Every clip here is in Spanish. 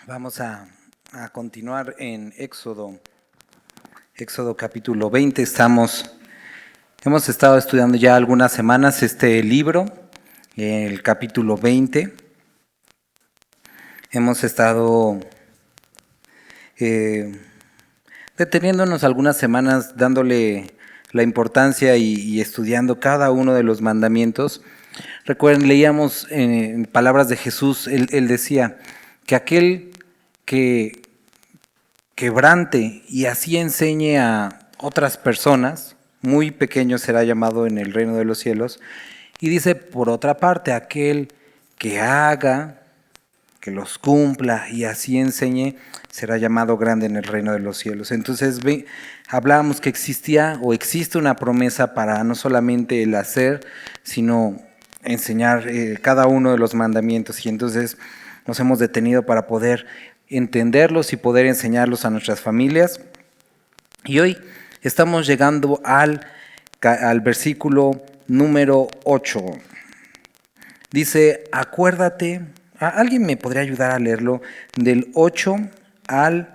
Vamos a continuar en Éxodo capítulo 20. Hemos estado estudiando ya algunas semanas este libro, el capítulo 20. Hemos estado deteniéndonos algunas semanas dándole la importancia y estudiando cada uno de los mandamientos. Recuerden, leíamos en palabras de Jesús, él decía que aquel que quebrante y así enseñe a otras personas, muy pequeño será llamado en el reino de los cielos. Y dice, por otra parte, aquel que haga, que los cumpla y así enseñe, será llamado grande en el reino de los cielos. Entonces hablábamos que existía o existe una promesa para no solamente el hacer, sino enseñar cada uno de los mandamientos. Y entonces nos hemos detenido para poder entenderlos y poder enseñarlos a nuestras familias. Y hoy estamos llegando al versículo número 8. Dice, acuérdate, ¿alguien me podría ayudar a leerlo? Del 8 al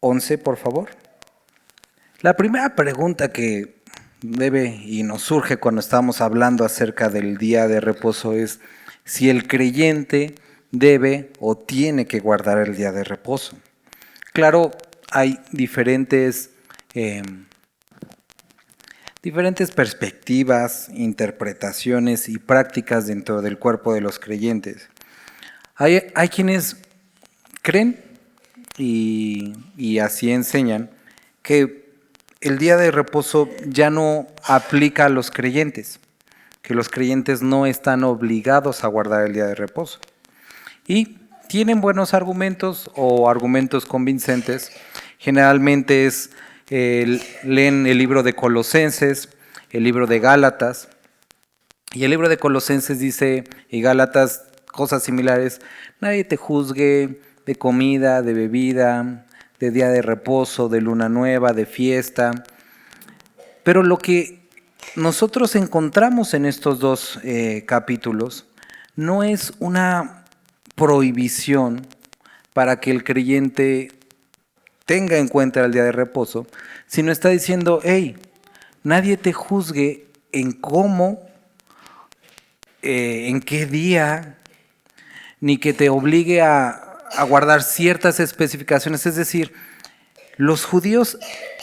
11, por favor. La primera pregunta que debe y nos surge cuando estamos hablando acerca del día de reposo es si el creyente debe o tiene que guardar el día de reposo. Claro, hay diferentes perspectivas, interpretaciones y prácticas dentro del cuerpo de los creyentes. Hay quienes creen y así enseñan que el día de reposo ya no aplica a los creyentes, que los creyentes no están obligados a guardar el día de reposo. Y tienen buenos argumentos o argumentos convincentes. Generalmente leen el libro de Colosenses, el libro de Gálatas. Y el libro de Colosenses dice, y Gálatas, cosas similares: nadie te juzgue de comida, de bebida, de día de reposo, de luna nueva, de fiesta. Pero lo que nosotros encontramos en estos dos capítulos no es una prohibición para que el creyente tenga en cuenta el día de reposo, sino está diciendo, hey, nadie te juzgue en cómo, en qué día, ni que te obligue a guardar ciertas especificaciones. Es decir, los judíos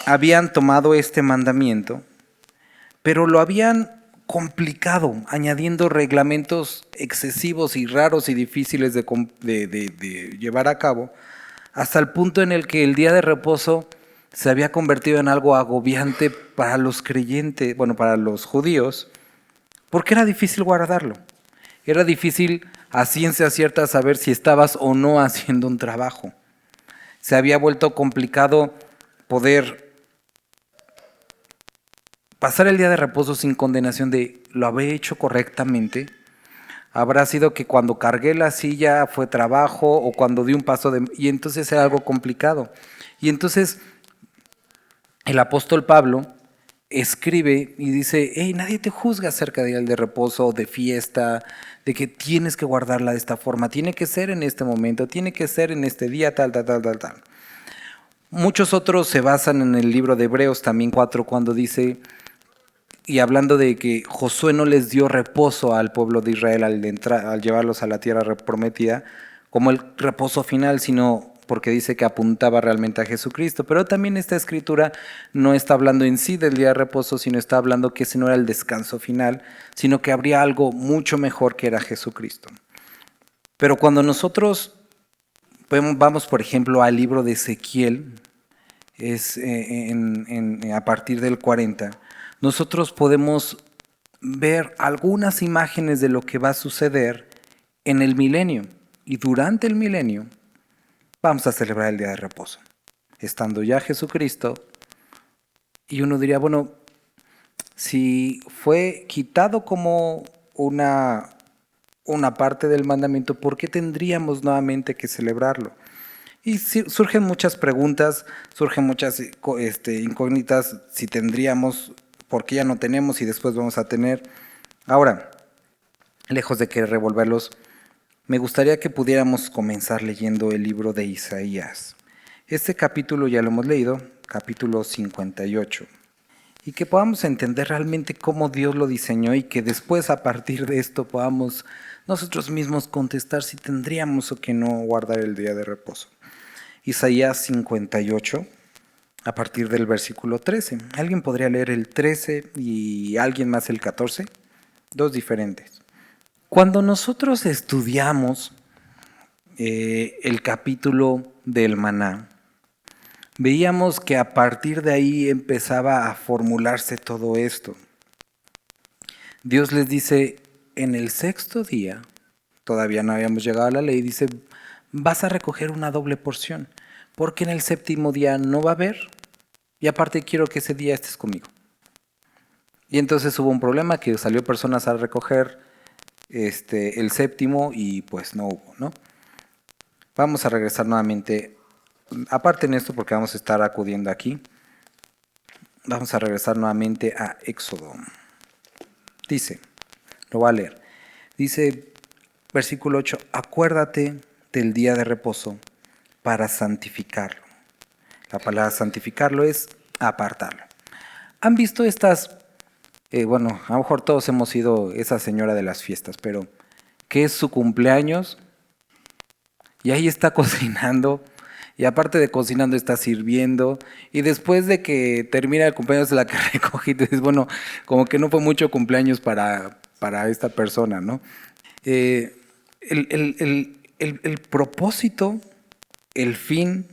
habían tomado este mandamiento, pero lo habían complicado, añadiendo reglamentos excesivos y raros y difíciles de llevar a cabo, hasta el punto en el que el día de reposo se había convertido en algo agobiante para los creyentes, para los judíos, porque era difícil guardarlo. Era difícil a ciencia cierta saber si estabas o no haciendo un trabajo. Se había vuelto complicado poder pasar el día de reposo sin condenación de ¿lo habré hecho correctamente? ¿Habrá sido que cuando cargué la silla fue trabajo o cuando di un paso y entonces era algo complicado? Y entonces el apóstol Pablo escribe y dice, hey, nadie te juzga acerca del día de reposo, de fiesta, de que tienes que guardarla de esta forma, tiene que ser en este momento, tiene que ser en este día, tal. Muchos otros se basan en el libro de Hebreos también 4, cuando dice, y hablando de que Josué no les dio reposo al pueblo de Israel al llevarlos a la tierra prometida, como el reposo final, sino porque dice que apuntaba realmente a Jesucristo. Pero también esta escritura no está hablando en sí del día de reposo, sino está hablando que ese no era el descanso final, sino que habría algo mucho mejor que era Jesucristo. Pero cuando nosotros vamos, por ejemplo, al libro de Ezequiel, es a partir del 40, nosotros podemos ver algunas imágenes de lo que va a suceder en el milenio. Y durante el milenio vamos a celebrar el día de reposo, estando ya Jesucristo. Y uno diría, bueno, si fue quitado como una parte del mandamiento, ¿por qué tendríamos nuevamente que celebrarlo? Y surgen muchas preguntas, surgen muchas incógnitas, si tendríamos, por qué ya no tenemos y después vamos a tener. Ahora, lejos de querer revolverlos, me gustaría que pudiéramos comenzar leyendo el libro de Isaías. Este capítulo ya lo hemos leído, capítulo 58, y que podamos entender realmente cómo Dios lo diseñó y que después a partir de esto podamos nosotros mismos contestar si tendríamos o que no guardar el día de reposo. Isaías 58, a partir del versículo 13. ¿Alguien podría leer el 13 y alguien más el 14? Dos diferentes. Cuando nosotros estudiamos el capítulo del maná, veíamos que a partir de ahí empezaba a formularse todo esto. Dios les dice, en el sexto día, todavía no habíamos llegado a la ley, dice, vas a recoger una doble porción, porque en el séptimo día no va a haber, y aparte quiero que ese día estés conmigo. Y entonces hubo un problema que salió personas a recoger el séptimo y pues no hubo, ¿no? Vamos a regresar nuevamente, aparte en esto porque vamos a estar acudiendo aquí, vamos a regresar nuevamente a Éxodo. Dice, lo voy a leer, dice versículo 8, acuérdate del día de reposo para santificarlo. La palabra santificarlo es apartarlo. ¿Han visto estas, bueno, a lo mejor todos hemos sido esa señora de las fiestas, pero que es su cumpleaños y ahí está cocinando y aparte de cocinando está sirviendo y después de que termina el cumpleaños de la que recoge y te dices, bueno, como que no fue mucho cumpleaños para esta persona, ¿no? El propósito, el fin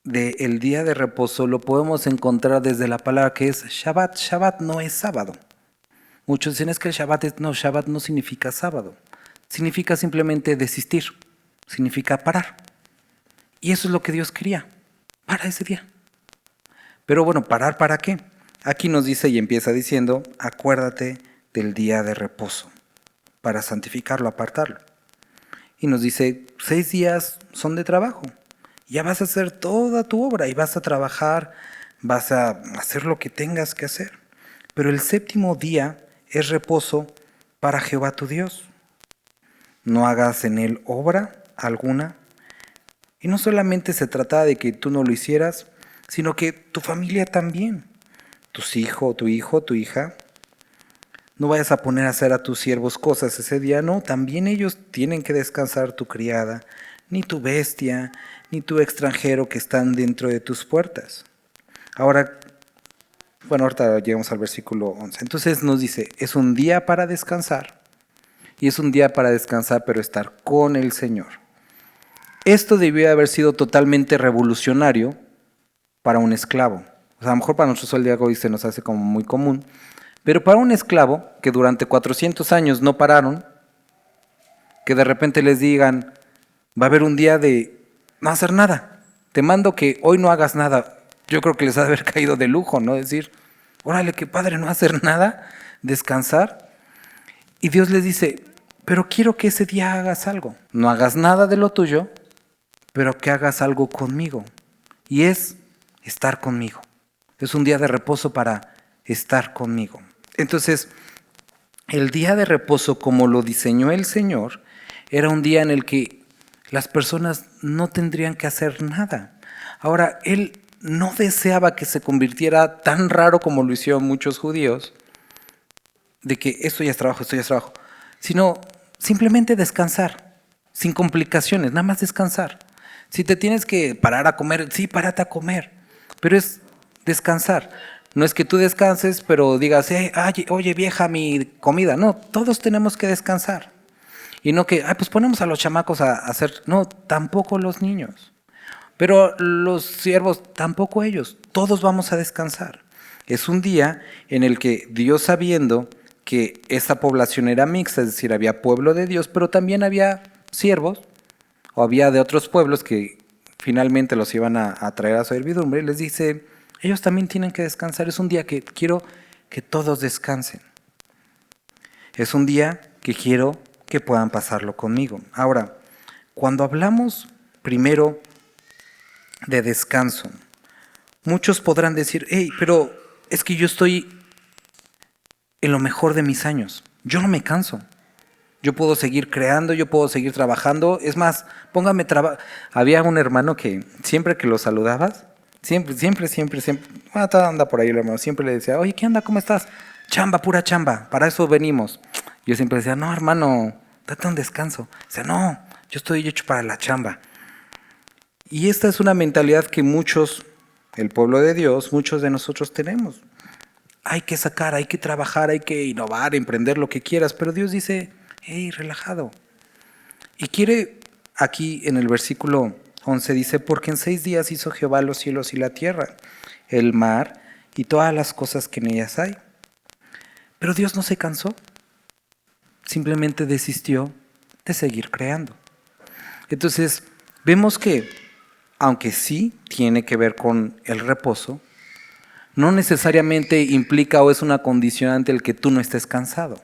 del día de reposo lo podemos encontrar desde la palabra que es Shabbat. Shabbat no es sábado. Muchos dicen es que el Shabbat Shabbat no significa sábado. Significa simplemente desistir. Significa parar. Y eso es lo que Dios quería. Para ese día. Pero bueno, ¿parar para qué? Aquí nos dice y empieza diciendo, acuérdate del día de reposo. Para santificarlo, apartarlo. Y nos dice, 6 días son de trabajo. Ya vas a hacer toda tu obra y vas a trabajar, vas a hacer lo que tengas que hacer. Pero el séptimo día es reposo para Jehová tu Dios. No hagas en él obra alguna. Y no solamente se trataba de que tú no lo hicieras, sino que tu familia también. Tu hijo, tu hija. No vayas a poner a hacer a tus siervos cosas ese día, no. También ellos tienen que descansar, tu criada, ni tu bestia, ni tu extranjero que están dentro de tus puertas. Ahora, bueno, ahorita llegamos al versículo 11. Entonces nos dice, es un día para descansar, y es un día para descansar, pero estar con el Señor. Esto debió haber sido totalmente revolucionario para un esclavo. O sea, a lo mejor para nosotros el día de hoy se nos hace como muy común, pero para un esclavo que durante 400 años no pararon, que de repente les digan, va a haber un día de no hacer nada. Te mando que hoy no hagas nada. Yo creo que les ha de haber caído de lujo, ¿no? Decir, órale, qué padre no hacer nada, descansar. Y Dios les dice, pero quiero que ese día hagas algo. No hagas nada de lo tuyo, pero que hagas algo conmigo. Y es estar conmigo. Es un día de reposo para estar conmigo. Entonces, el día de reposo, como lo diseñó el Señor, era un día en el que las personas no tendrían que hacer nada. Ahora, Él no deseaba que se convirtiera tan raro como lo hicieron muchos judíos, de que esto ya es trabajo, sino simplemente descansar, sin complicaciones, nada más descansar. Si te tienes que parar a comer, sí, párate a comer, pero es descansar. No es que tú descanses, pero digas, oye vieja, mi comida. No, todos tenemos que descansar. Y no que, pues ponemos a los chamacos a hacer. No, tampoco los niños. Pero los siervos, tampoco ellos. Todos vamos a descansar. Es un día en el que Dios, sabiendo que esa población era mixta, es decir, había pueblo de Dios, pero también había siervos, o había de otros pueblos que finalmente los iban a traer a servidumbre, y les dice, ellos también tienen que descansar. Es un día que quiero que todos descansen. Es un día que quiero que puedan pasarlo conmigo. Ahora, cuando hablamos primero de descanso, muchos podrán decir, pero es que yo estoy en lo mejor de mis años. Yo no me canso. Yo puedo seguir creando, yo puedo seguir trabajando. Es más, póngame trabajo. Había un hermano que siempre que lo saludabas, siempre, anda por ahí el hermano, siempre le decía, oye, ¿qué onda? ¿Cómo estás? Chamba, pura chamba, para eso venimos. Yo siempre decía, no, hermano, date un descanso. Dice, no, yo estoy hecho para la chamba. Y esta es una mentalidad que muchos, el pueblo de Dios, muchos de nosotros tenemos. Hay que sacar, hay que trabajar, hay que innovar, emprender lo que quieras, pero Dios dice, hey, relajado. Y quiere, aquí en el versículo 11 dice, porque en 6 días hizo Jehová los cielos y la tierra, el mar y todas las cosas que en ellas hay. Pero Dios no se cansó, simplemente desistió de seguir creando. Entonces, vemos que, aunque sí tiene que ver con el reposo, no necesariamente implica o es una condicionante el que tú no estés cansado,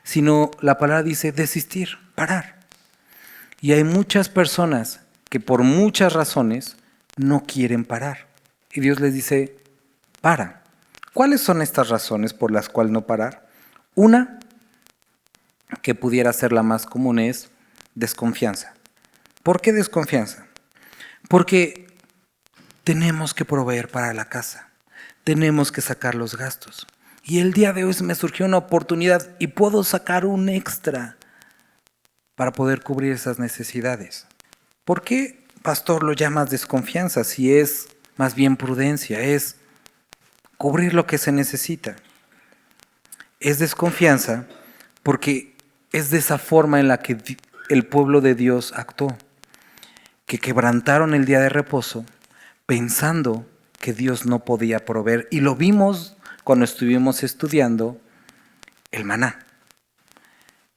sino la palabra dice desistir, parar. Y hay muchas personas que por muchas razones no quieren parar. Y Dios les dice, para. ¿Cuáles son estas razones por las cuales no parar? Una, que pudiera ser la más común, es desconfianza. ¿Por qué desconfianza? Porque tenemos que proveer para la casa. Tenemos que sacar los gastos. Y el día de hoy me surgió una oportunidad y puedo sacar un extra para poder cubrir esas necesidades. ¿Por qué, pastor, lo llamas desconfianza si es más bien prudencia? Es cubrir lo que se necesita. Es desconfianza porque es de esa forma en la que el pueblo de Dios actuó, que quebrantaron el día de reposo pensando que Dios no podía proveer. Y lo vimos cuando estuvimos estudiando el maná.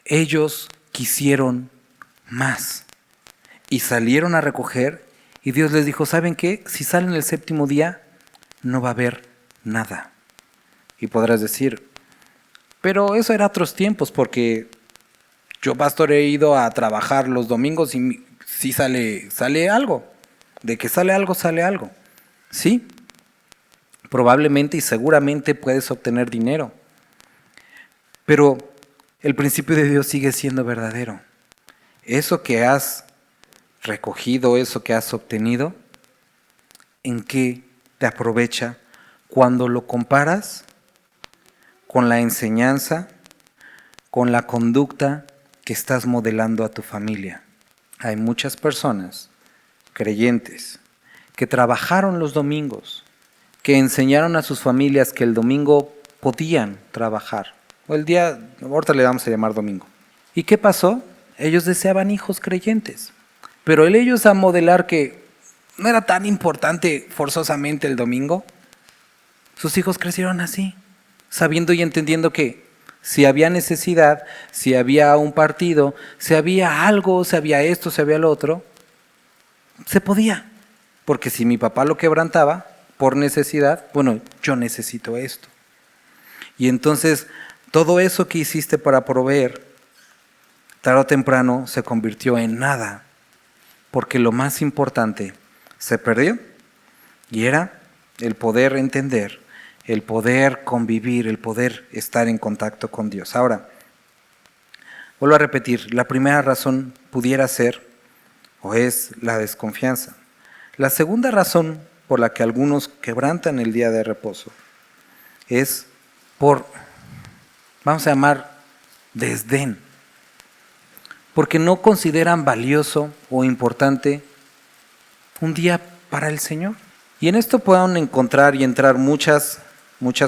Ellos quisieron más y salieron a recoger y Dios les dijo, ¿saben qué? Si salen el 7º día no va a haber nada. Y podrás decir, pero eso era otros tiempos porque yo, pastor, he ido a trabajar los domingos y sí sale algo. De que sale algo, sale algo. Sí, probablemente y seguramente puedes obtener dinero. Pero el principio de Dios sigue siendo verdadero. Eso que has recogido, eso que has obtenido, ¿en qué te aprovecha cuando lo comparas con la enseñanza, con la conducta que estás modelando a tu familia? Hay muchas personas, creyentes, que trabajaron los domingos, que enseñaron a sus familias que el domingo podían trabajar, o el día, ahorita le vamos a llamar domingo. ¿Y qué pasó? Ellos deseaban hijos creyentes, pero ellos a modelar que no era tan importante forzosamente el domingo, sus hijos crecieron así, sabiendo y entendiendo que si había necesidad, si había un partido, si había algo, si había esto, si había lo otro, se podía. Porque si mi papá lo quebrantaba por necesidad, bueno, yo necesito esto. Y entonces todo eso que hiciste para proveer, tarde o temprano se convirtió en nada. Porque lo más importante se perdió y era el poder entender, el poder convivir, el poder estar en contacto con Dios. Ahora, vuelvo a repetir, la primera razón pudiera ser o es la desconfianza. La segunda razón por la que algunos quebrantan el día de reposo es por, vamos a llamar, desdén. Porque no consideran valioso o importante un día para el Señor. Y en esto pueden encontrar y entrar muchas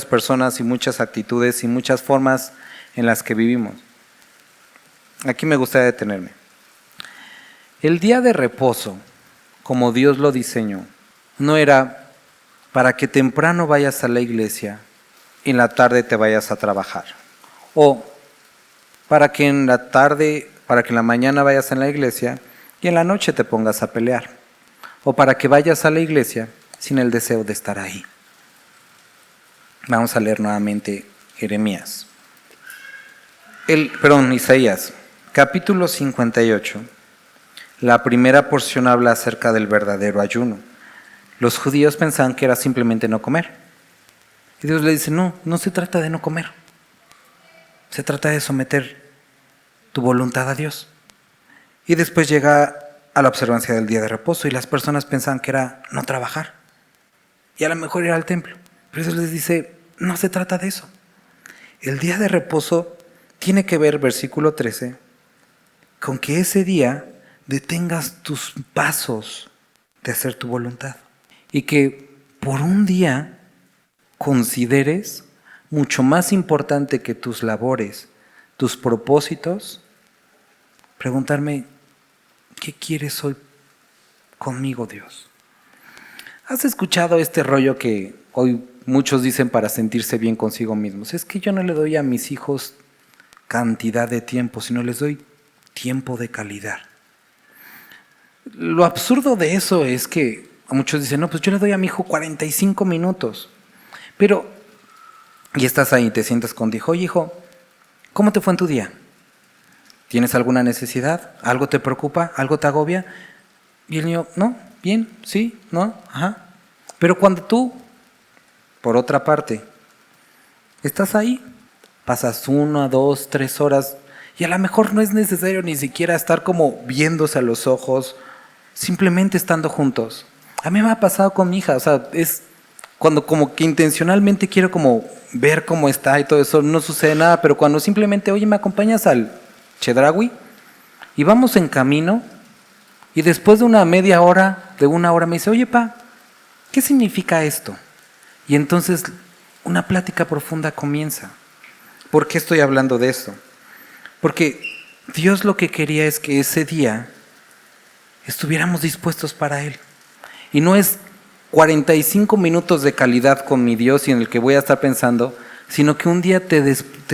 personas y muchas actitudes y muchas formas en las que vivimos. Aquí me gustaría detenerme. El día de reposo, como Dios lo diseñó, no era para que temprano vayas a la iglesia y en la tarde te vayas a trabajar. O para que en la mañana vayas a la iglesia y en la noche te pongas a pelear. O para que vayas a la iglesia sin el deseo de estar ahí. Vamos a leer nuevamente Isaías, capítulo 58. La primera porción habla acerca del verdadero ayuno. Los judíos pensaban que era simplemente no comer. Y Dios le dice, no se trata de no comer. Se trata de someter tu voluntad a Dios. Y después llega a la observancia del día de reposo y las personas pensaban que era no trabajar. Y a lo mejor ir al templo. Pero eso les dice, no se trata de eso. El día de reposo tiene que ver, versículo 13, con que ese día detengas tus pasos de hacer tu voluntad. Y que por un día consideres mucho más importante que tus labores, tus propósitos, preguntarme, ¿qué quieres hoy conmigo, Dios? ¿Has escuchado este rollo que hoy muchos dicen para sentirse bien consigo mismos? Es que yo no le doy a mis hijos cantidad de tiempo, sino les doy tiempo de calidad. Lo absurdo de eso es que muchos dicen, no, pues yo le doy a mi hijo 45 minutos. Pero, y estás ahí, te sientas contigo, oye hijo, ¿cómo te fue en tu día? ¿Tienes alguna necesidad? ¿Algo te preocupa? ¿Algo te agobia? Y el niño, no, bien, sí, no, ajá. Pero cuando tú, por otra parte, estás ahí, pasas 1, 2, 3 horas y a lo mejor no es necesario ni siquiera estar como viéndose a los ojos, simplemente estando juntos. A mí me ha pasado con mi hija, o sea, es cuando como que intencionalmente quiero como ver cómo está y todo eso, no sucede nada, pero cuando simplemente, oye, ¿me acompañas al Chedraui? Y vamos en camino y después de una media hora, de 1 hora me dice, oye, pa, ¿qué significa esto? Y entonces una plática profunda comienza. ¿Por qué estoy hablando de esto? Porque Dios lo que quería es que ese día estuviéramos dispuestos para Él. Y no es 45 minutos de calidad con mi Dios y en el que voy a estar pensando, sino que un día te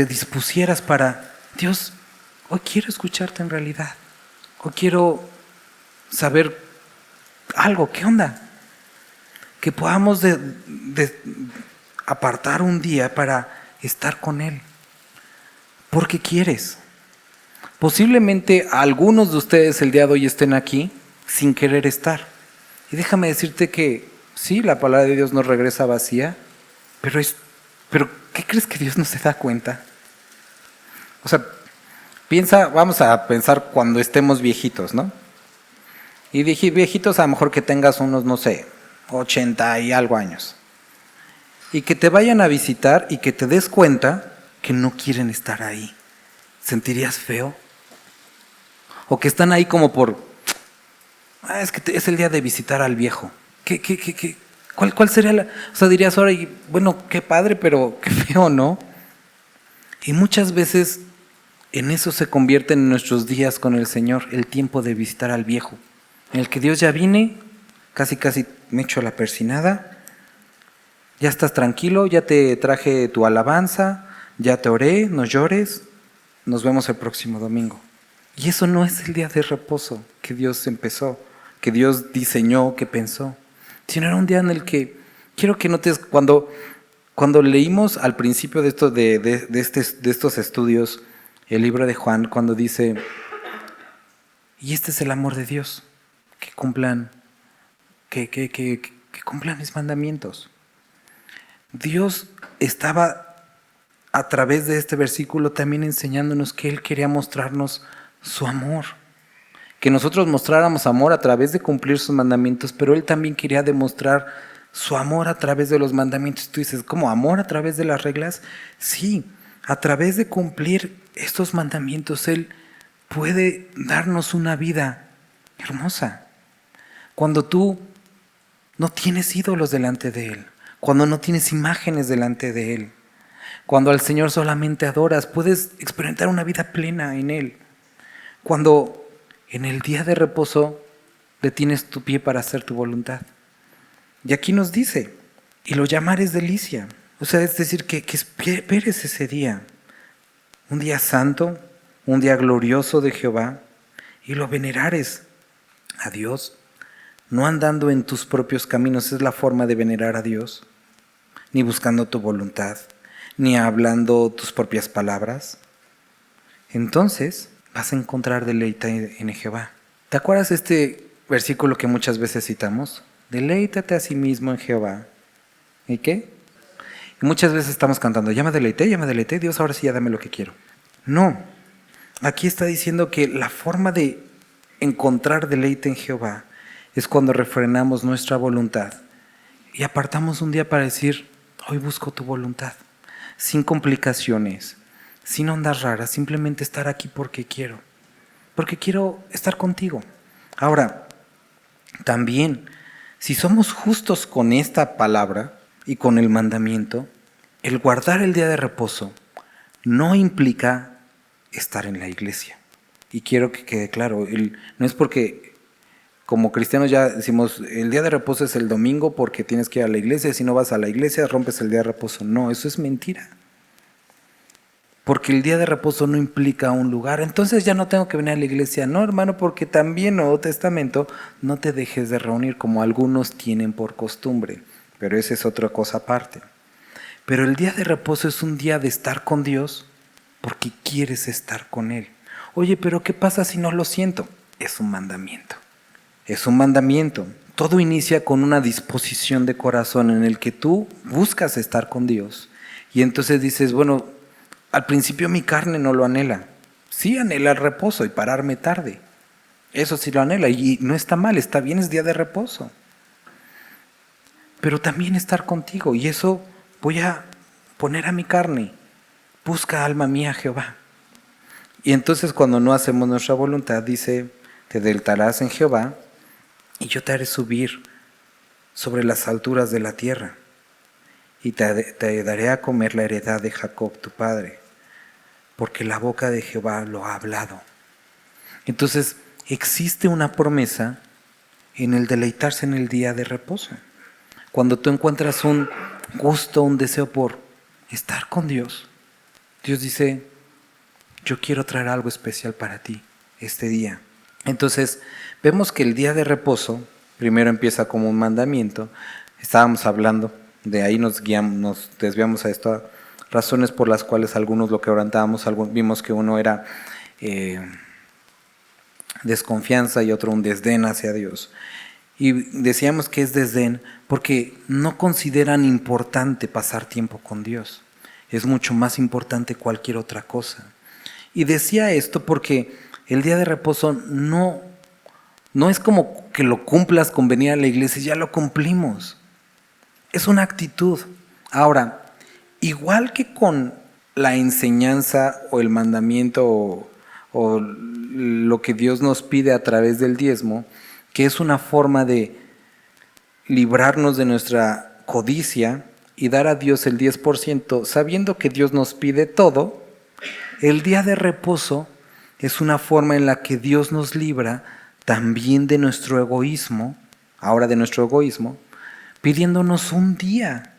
dispusieras para, Dios, hoy quiero escucharte en realidad. Hoy quiero saber algo, ¿qué onda? Que podamos apartar un día para estar con Él. Porque quieres. Posiblemente algunos de ustedes el día de hoy estén aquí sin querer estar. Y déjame decirte que sí, la palabra de Dios no regresa vacía, pero ¿qué crees que Dios no se da cuenta? O sea, vamos a pensar cuando estemos viejitos, ¿no? Y viejitos a lo mejor que tengas unos, no sé, 80 y algo años. Y que te vayan a visitar y que te des cuenta que no quieren estar ahí. ¿Sentirías feo? O que están ahí como es que es el día de visitar al viejo. ¿Cuál sería la...? O sea, dirías ahora, bueno, qué padre, pero qué feo, ¿no? Y muchas veces en eso se convierten en nuestros días con el Señor, el tiempo de visitar al viejo, en el que Dios ya vine, casi me echo la persinada, ya estás tranquilo, ya te traje tu alabanza, ya te oré, no llores, nos vemos el próximo domingo. Y eso no es el día de reposo que Dios empezó, que Dios diseñó, que pensó, sino era un día en el que, quiero que notes, cuando leímos al principio de estos estudios, el libro de Juan, cuando dice, y este es el amor de Dios, que cumplan mis mandamientos. Dios estaba a través de este versículo también enseñándonos que Él quería mostrarnos su amor, que nosotros mostráramos amor a través de cumplir sus mandamientos, pero Él también quería demostrar su amor a través de los mandamientos. Tú dices, ¿cómo amor a través de las reglas? Sí, a través de cumplir estos mandamientos Él puede darnos una vida hermosa. Cuando tú no tienes ídolos delante de Él, cuando no tienes imágenes delante de Él, cuando al Señor solamente adoras, puedes experimentar una vida plena en Él. Cuando en el día de reposo detienes tu pie para hacer tu voluntad. Y aquí nos dice, y lo llamares delicia. O sea, es decir, que esperes ese día. Un día santo, un día glorioso de Jehová, y lo venerares a Dios, no andando en tus propios caminos, es la forma de venerar a Dios, ni buscando tu voluntad, ni hablando tus propias palabras. Entonces vas a encontrar deleite en Jehová. ¿Te acuerdas este versículo que muchas veces citamos? Deleítate a sí mismo en Jehová. ¿Y qué? Y muchas veces estamos cantando, ya me deleité, Dios ahora sí ya dame lo que quiero. No, Aquí está diciendo que la forma de encontrar deleite en Jehová es cuando refrenamos nuestra voluntad y apartamos un día para decir, hoy busco tu voluntad, sin complicaciones, sin ondas raras, simplemente estar aquí porque quiero estar contigo. Ahora, también, si somos justos con esta palabra y con el mandamiento, el guardar el día de reposo no implica estar en la iglesia. Y quiero que quede claro, no es porque como cristianos ya decimos, el día de reposo es el domingo porque tienes que ir a la iglesia, si no vas a la iglesia rompes el día de reposo. No, eso es mentira. Porque el día de reposo no implica un lugar. Entonces ya no tengo que venir a la iglesia. No, hermano, porque también Nuevo Testamento no te dejes de reunir como algunos tienen por costumbre. Pero esa es otra cosa aparte. Pero el día de reposo es un día de estar con Dios porque quieres estar con Él. Oye, pero ¿qué pasa si no lo siento? Es un mandamiento. Es un mandamiento. Todo inicia con una disposición de corazón en el que tú buscas estar con Dios. Y entonces dices, bueno, al principio mi carne no lo anhela. Sí anhela el reposo y pararme tarde. Eso sí lo anhela y no está mal, está bien, es día de reposo. Pero también estar contigo y eso voy a poner a mi carne. Busca, alma mía, Jehová. Y entonces cuando no hacemos nuestra voluntad, dice, te deleitarás en Jehová y yo te haré subir sobre las alturas de la tierra y te daré a comer la heredad de Jacob tu padre, porque la boca de Jehová lo ha hablado. Entonces existe una promesa en el deleitarse en el día de reposo. Cuando tú encuentras un gusto, un deseo por estar con Dios, Dios dice, yo quiero traer algo especial para ti este día. Entonces, vemos que el día de reposo, primero empieza como un mandamiento. Estábamos hablando, de ahí nos desviamos a esto, razones por las cuales algunos lo quebrantábamos, vimos que uno era desconfianza y otro un desdén hacia Dios. Y decíamos que es desdén porque no consideran importante pasar tiempo con Dios. Es mucho más importante cualquier otra cosa. Y decía esto porque el día de reposo no es como que lo cumplas con venir a la iglesia, ya lo cumplimos. Es una actitud. Ahora, igual que con la enseñanza o el mandamiento o lo que Dios nos pide a través del diezmo, que es una forma de librarnos de nuestra codicia y dar a Dios el 10%, sabiendo que Dios nos pide todo, el día de reposo es una forma en la que Dios nos libra también de nuestro egoísmo, ahora de nuestro egoísmo, pidiéndonos un día,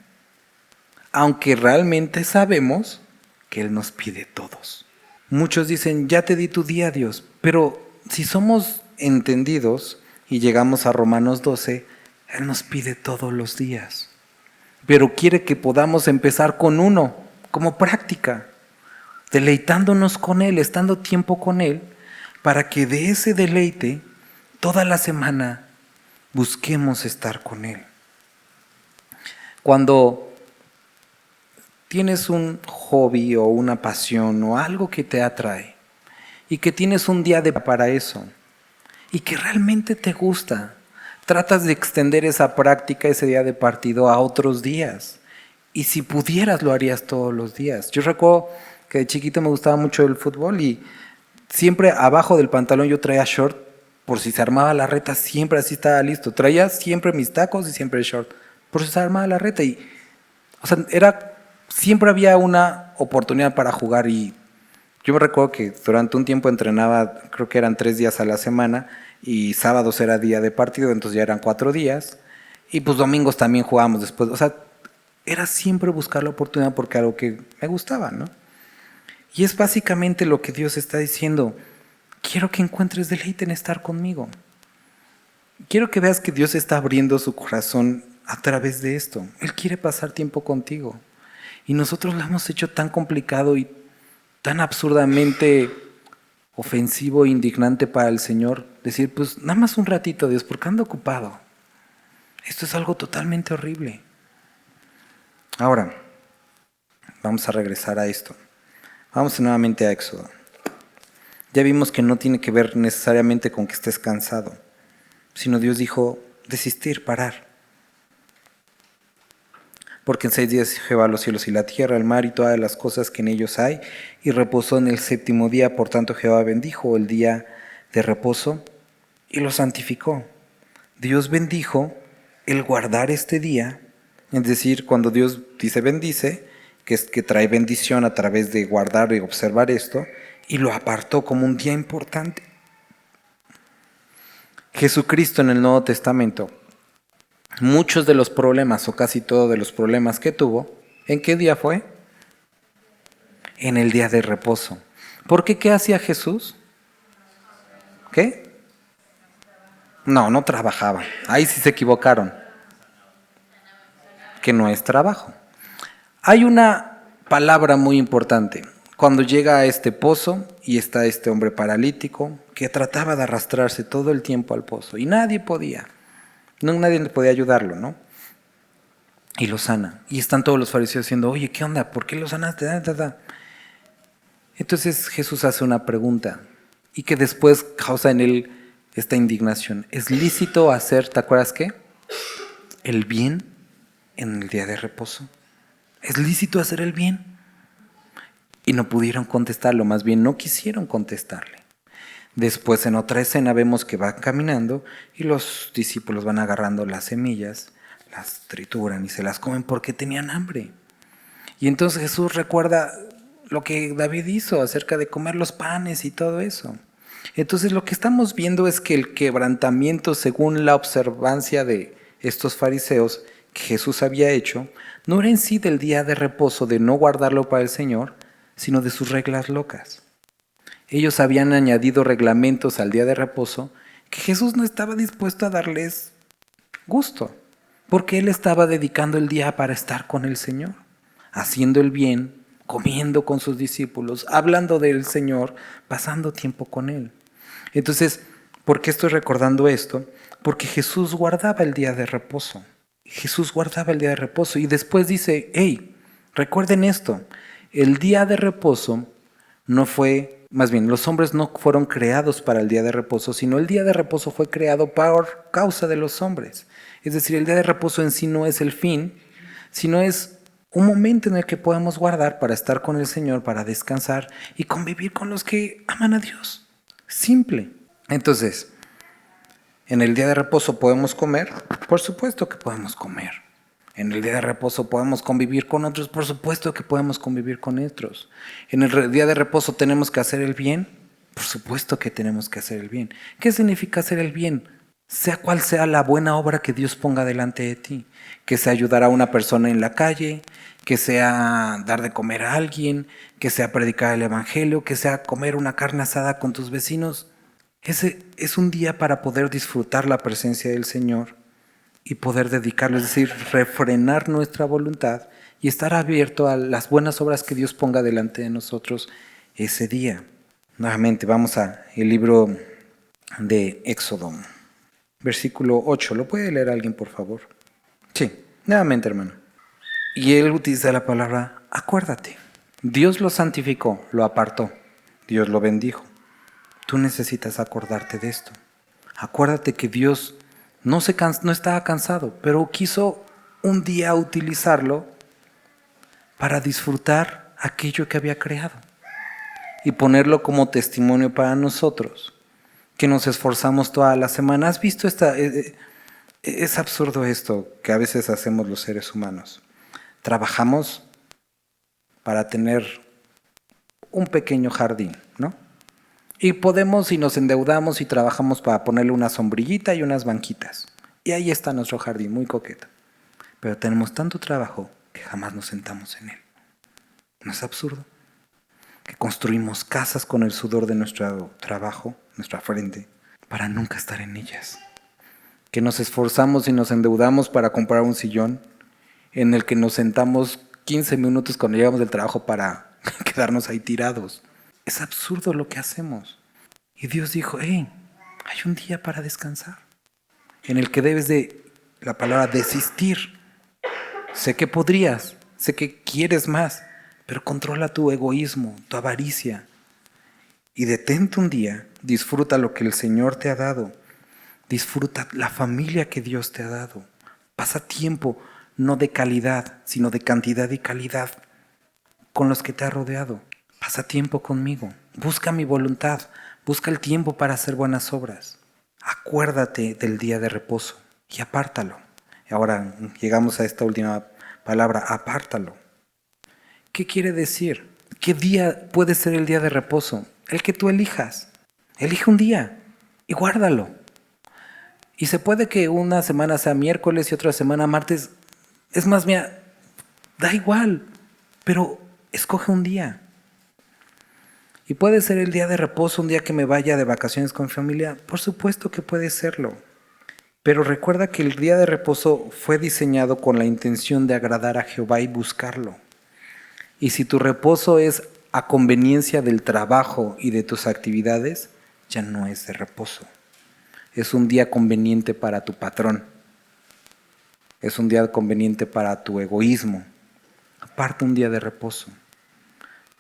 aunque realmente sabemos que Él nos pide todos. Muchos dicen, ya te di tu día, Dios, pero si somos entendidos y llegamos a Romanos 12, Él nos pide todos los días, pero quiere que podamos empezar con uno, como práctica, deleitándonos con Él, estando tiempo con Él, para que de ese deleite, toda la semana, busquemos estar con Él. Cuando tienes un hobby o una pasión o algo que te atrae y que tienes un día para eso y que realmente te gusta, tratas de extender esa práctica, ese día de partido a otros días. Y si pudieras lo harías todos los días. Yo recuerdo que de chiquito me gustaba mucho el fútbol y siempre abajo del pantalón yo traía short por si se armaba la reta, siempre así estaba listo. Traía siempre mis tacos y siempre el short por si se armaba la reta. Y, o sea, siempre había una oportunidad para jugar y yo me recuerdo que durante un tiempo entrenaba, creo que eran 3 días a la semana y sábados era día de partido, entonces ya eran 4 días y pues domingos también jugábamos después. O sea, era siempre buscar la oportunidad porque algo que me gustaba, ¿no? Y es básicamente lo que Dios está diciendo. Quiero que encuentres deleite en estar conmigo. Quiero que veas que Dios está abriendo su corazón a través de esto. Él quiere pasar tiempo contigo. Y nosotros lo hemos hecho tan complicado y tan absurdamente ofensivo e indignante para el Señor. Decir, pues nada más un ratito, Dios, porque ando ocupado. Esto es algo totalmente horrible. Ahora, vamos a regresar a esto. Vamos nuevamente a Éxodo. Ya vimos que no tiene que ver necesariamente con que estés cansado, sino Dios dijo desistir, parar. Porque en 6 días Jehová los cielos y la tierra, el mar y todas las cosas que en ellos hay, y reposó en el séptimo día. Por tanto Jehová bendijo el día de reposo y lo santificó. Dios bendijo el guardar este día, es decir, cuando Dios dice bendice, que es que trae bendición a través de guardar y observar esto, y lo apartó como un día importante. Jesucristo en el Nuevo Testamento, muchos de los problemas o casi todos de los problemas que tuvo, ¿en qué día fue? En el día de reposo. ¿Por qué? ¿Qué hacía Jesús? ¿Qué? No trabajaba. Ahí sí se equivocaron. Que no es trabajo. Hay una palabra muy importante. Cuando llega a este pozo y está este hombre paralítico que trataba de arrastrarse todo el tiempo al pozo y nadie podía. Nadie podía ayudarlo, ¿no? Y lo sana. Y están todos los fariseos diciendo, oye, ¿qué onda? ¿Por qué lo sanaste? Entonces Jesús hace una pregunta y que después causa en él esta indignación. ¿Es lícito hacer, te acuerdas qué? El bien en el día de reposo. ¿Es lícito hacer el bien? Y no pudieron contestarlo, más bien no quisieron contestarle. Después en otra escena vemos que va caminando y los discípulos van agarrando las semillas, las trituran y se las comen porque tenían hambre. Y entonces Jesús recuerda lo que David hizo acerca de comer los panes y todo eso. Entonces lo que estamos viendo es que el quebrantamiento según la observancia de estos fariseos que Jesús había hecho, no era en sí del día de reposo, de no guardarlo para el Señor, sino de sus reglas locas. Ellos habían añadido reglamentos al día de reposo que Jesús no estaba dispuesto a darles gusto, porque Él estaba dedicando el día para estar con el Señor, haciendo el bien, comiendo con sus discípulos, hablando del Señor, pasando tiempo con Él. Entonces, ¿por qué estoy recordando esto? Porque Jesús guardaba el día de reposo. Jesús guardaba el día de reposo y después dice, hey, recuerden esto, el día de reposo no fue, más bien, los hombres no fueron creados para el día de reposo, sino el día de reposo fue creado por causa de los hombres. Es decir, el día de reposo en sí no es el fin, sino es un momento en el que podemos guardar para estar con el Señor, para descansar y convivir con los que aman a Dios. Simple. Entonces, ¿en el día de reposo podemos comer? Por supuesto que podemos comer. ¿En el día de reposo podemos convivir con otros? Por supuesto que podemos convivir con otros. ¿En el día de reposo tenemos que hacer el bien? Por supuesto que tenemos que hacer el bien. ¿Qué significa hacer el bien? Sea cual sea la buena obra que Dios ponga delante de ti. Que sea ayudar a una persona en la calle, que sea dar de comer a alguien, que sea predicar el evangelio, que sea comer una carne asada con tus vecinos. Ese es un día para poder disfrutar la presencia del Señor y poder dedicarlo, es decir, refrenar nuestra voluntad y estar abierto a las buenas obras que Dios ponga delante de nosotros ese día. Nuevamente vamos al libro de Éxodo, versículo 8. ¿Lo puede leer alguien, por favor? Sí, nuevamente, hermano. Y él utiliza la palabra acuérdate. Dios lo santificó, lo apartó, Dios lo bendijo. Tú necesitas acordarte de esto. Acuérdate que Dios no estaba cansado, pero quiso un día utilizarlo para disfrutar aquello que había creado y ponerlo como testimonio para nosotros, que nos esforzamos toda la semana. ¿Has visto esta? Es absurdo esto que a veces hacemos los seres humanos. Trabajamos para tener un pequeño jardín, ¿no? Y podemos y nos endeudamos y trabajamos para ponerle una sombrillita y unas banquitas. Y ahí está nuestro jardín, muy coqueto. Pero tenemos tanto trabajo que jamás nos sentamos en él. ¿No es absurdo? Que construimos casas con el sudor de nuestro trabajo, nuestra frente, para nunca estar en ellas. Que nos esforzamos y nos endeudamos para comprar un sillón en el que nos sentamos 15 minutos cuando llegamos del trabajo para quedarnos ahí tirados. Es absurdo lo que hacemos. Y Dios dijo, hey, hay un día para descansar, en el que debes de, la palabra desistir. Sé que podrías, sé que quieres más, pero controla tu egoísmo, tu avaricia. Y detente un día, disfruta lo que el Señor te ha dado. Disfruta la familia que Dios te ha dado. Pasa tiempo, no de calidad, sino de cantidad y calidad con los que te ha rodeado. Pasa tiempo conmigo. Busca mi voluntad. Busca el tiempo para hacer buenas obras. Acuérdate del día de reposo y apártalo. Ahora llegamos a esta última palabra, apártalo. ¿Qué quiere decir? ¿Qué día puede ser el día de reposo? El que tú elijas. Elige un día y guárdalo. Y se puede que una semana sea miércoles y otra semana martes. Es más, mira, da igual, pero escoge un día. Y puede ser el día de reposo, un día que me vaya de vacaciones con mi familia. Por supuesto que puede serlo. Pero recuerda que el día de reposo fue diseñado con la intención de agradar a Jehová y buscarlo. Y si tu reposo es a conveniencia del trabajo y de tus actividades, ya no es de reposo. Es un día conveniente para tu patrón. Es un día conveniente para tu egoísmo. Aparta un día de reposo.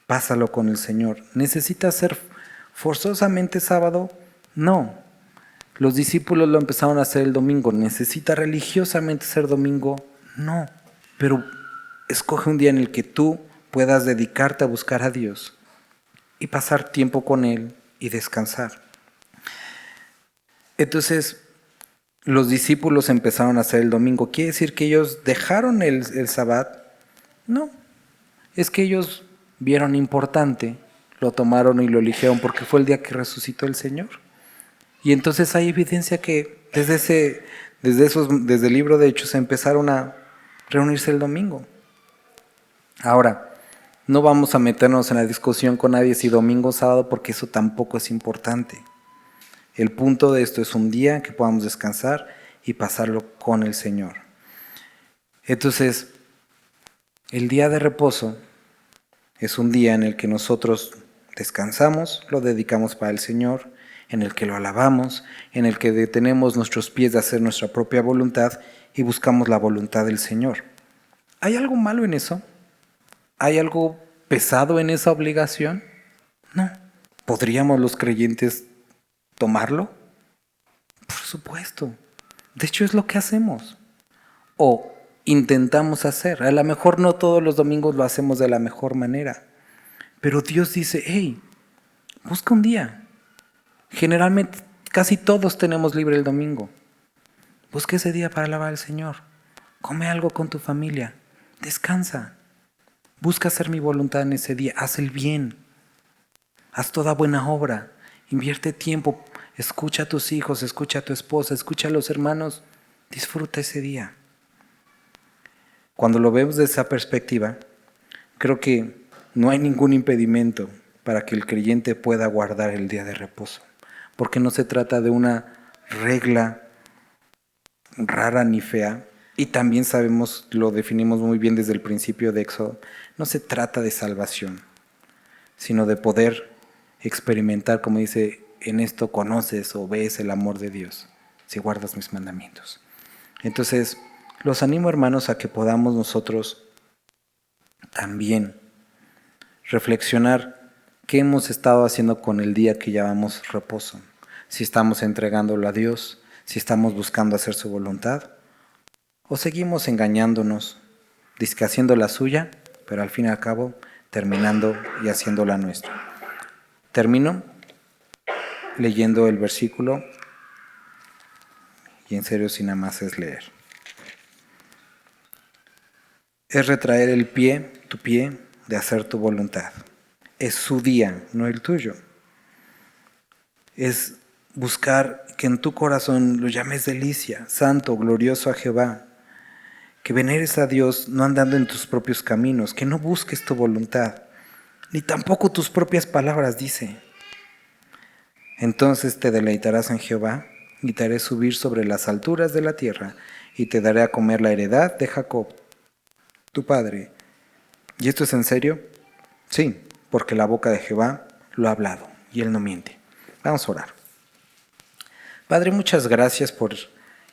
Pásalo con el Señor. ¿Necesitas ser forzosamente sábado? No. Los discípulos lo empezaron a hacer el domingo. ¿Necesita religiosamente ser domingo? No. Pero escoge un día en el que tú puedas dedicarte a buscar a Dios y pasar tiempo con Él y descansar. Entonces, los discípulos empezaron a hacer el domingo. ¿Quiere decir que ellos dejaron el sabbat? No. Es que ellos vieron importante, lo tomaron y lo eligieron porque fue el día que resucitó el Señor. Y entonces hay evidencia que desde el libro de Hechos empezaron a reunirse el domingo. Ahora, no vamos a meternos en la discusión con nadie si domingo o sábado porque eso tampoco es importante. El punto de esto es un día que podamos descansar y pasarlo con el Señor. Entonces, el día de reposo es un día en el que nosotros descansamos, lo dedicamos para el Señor, en el que lo alabamos, en el que detenemos nuestros pies de hacer nuestra propia voluntad y buscamos la voluntad del Señor. ¿Hay algo malo en eso? ¿Hay algo pesado en esa obligación? No. ¿Podríamos los creyentes tomarlo? Por supuesto. De hecho es lo que hacemos. O intentamos hacer. A lo mejor no todos los domingos lo hacemos de la mejor manera. Pero Dios dice, hey, busca un día. Generalmente casi todos tenemos libre el domingo. Busca ese día para alabar al Señor. Come algo con tu familia. Descansa. Busca hacer mi voluntad en ese día. Haz el bien. Haz toda buena obra. Invierte tiempo. Escucha a tus hijos, escucha a tu esposa, escucha a los hermanos. Disfruta ese día. Cuando lo vemos desde esa perspectiva, creo que no hay ningún impedimento para que el creyente pueda guardar el día de reposo. Porque no se trata de una regla rara ni fea. Y también sabemos, lo definimos muy bien desde el principio de Éxodo, no se trata de salvación, sino de poder experimentar, como dice, en esto conoces o ves el amor de Dios, si guardas mis mandamientos. Entonces, los animo, hermanos, a que podamos nosotros también reflexionar qué hemos estado haciendo con el día que llamamos reposo. Si estamos entregándolo a Dios, si estamos buscando hacer su voluntad, o seguimos engañándonos, dizque haciendo la suya, pero al fin y al cabo terminando y haciendo la nuestra. Termino leyendo el versículo y en serio si nada más es leer. Es retraer el pie, tu pie, de hacer tu voluntad. Es su día, no el tuyo. Es buscar que en tu corazón lo llames delicia, santo, glorioso a Jehová. Que veneres a Dios no andando en tus propios caminos, que no busques tu voluntad, ni tampoco tus propias palabras, dice. Entonces te deleitarás en Jehová y te haré subir sobre las alturas de la tierra y te daré a comer la heredad de Jacob, tu padre. ¿Y esto es en serio? Sí, porque la boca de Jehová lo ha hablado y él no miente. Vamos a orar. Padre, muchas gracias por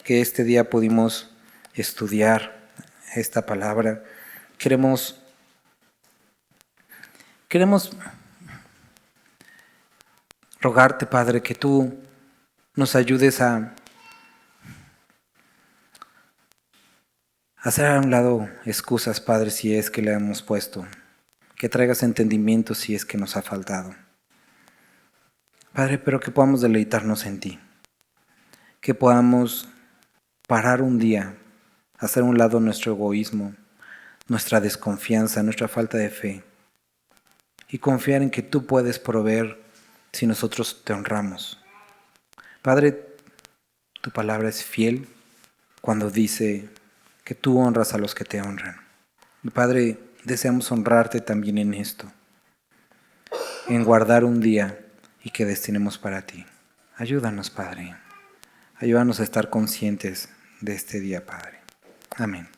que este día pudimos estudiar esta palabra. Queremos rogarte, Padre, que tú nos ayudes a hacer a un lado excusas, Padre, si es que le hemos puesto, que traigas entendimiento si es que nos ha faltado. Padre, pero que podamos deleitarnos en ti, que podamos parar un día, hacer a un lado nuestro egoísmo, nuestra desconfianza, nuestra falta de fe, y confiar en que tú puedes proveer si nosotros te honramos. Padre, tu palabra es fiel cuando dice que tú honras a los que te honran. Y Padre, deseamos honrarte también en esto, en guardar un día y que destinemos para ti. Ayúdanos, Padre. Ayúdanos a estar conscientes de este día, Padre. Amén.